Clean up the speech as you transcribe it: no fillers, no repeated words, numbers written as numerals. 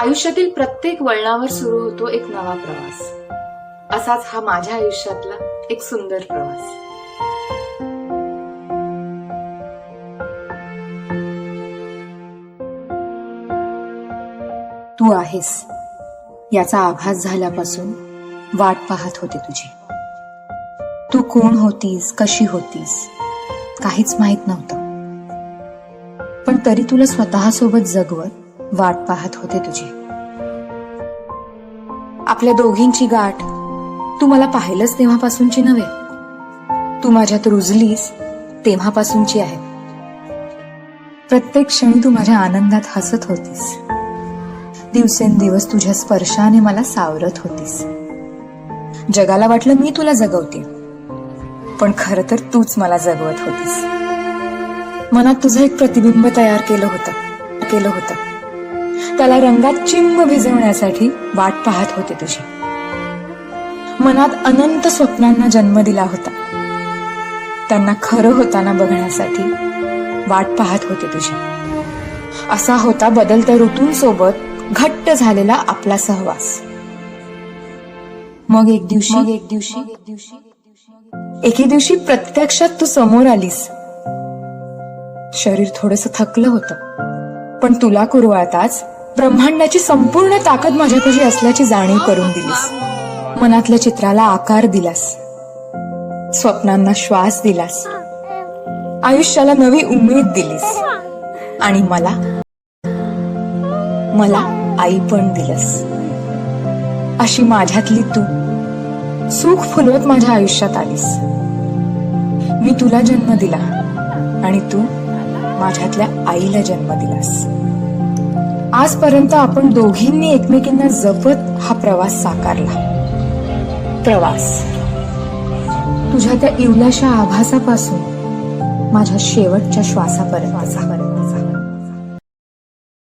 आयुष्यातील प्रत्येक वळणावर सुरू होतो एक नवा प्रवास. असाच हा माझ्या आयुष्यातला एक सुंदर प्रवास. तू आहेस याचा आभास झाल्यापासून वाट पाहत होते तुझी. तू कोण होतीस, कशी होतीस, काहीच माहित नव्हतं, पण तरी तुला स्वतःसोबत जगवत वाट पाहत होते तुझी. आपल्या दोघींची गाठ तू मला पाहिलंस तेव्हापासूनची नव्हे, तू माझ्यात रुजलीस तेव्हापासूनची आहे. प्रत्येक क्षणी तू माझ्या आनंदात हसत होतीस, दिवसेंदिवस तुझ्या स्पर्शाने मला सावरत होतीस. जगाला वाटलं मी तुला जगवते, पण खरं तर तूच मला जगवत होतीस. मनात तुझं एक प्रतिबिंब तयार केलं होतं. त्याला रंगात चिंब भिजवण्यासाठी वाट पाहत होते तुझी. मनात अनंत स्वप्नांना जन्म दिला होता, त्यांना खरं होताना बघण्यासाठी वाट पाहत होते तुझी. असा होता बदलत्या ऋतूंसोबत घट्ट झालेला आपला सहवास. मग एके दिवशी प्रत्यक्षात तू समोर आलीस. शरीर थोडंसं थकलं होतं, पण तुला कुरवाळताच ब्रह्मांडाची संपूर्ण ताकद माझ्यापाशी असल्याची जाणीव करून दिलीस. मनातल्या चित्राला आकार दिलास, स्वप्नांना श्वास दिलास, आयुष्याला नवी उमेद दिलीस आणि मला आई पण दिलंस. अशी माझ्यातली तू सुख फुलवत माझ्या आयुष्यात आलीस. मी तुला जन्म दिला आणि तू माझ्यातल्या आईला जन्म दिलास. आजपर्यंत आपण दोघींनी एकमेकींना जपत हा प्रवास साकारला. प्रवास तुझ्या त्या इवल्याशा आभासापासून माझ्या शेवटच्या श्वासापर्यंत.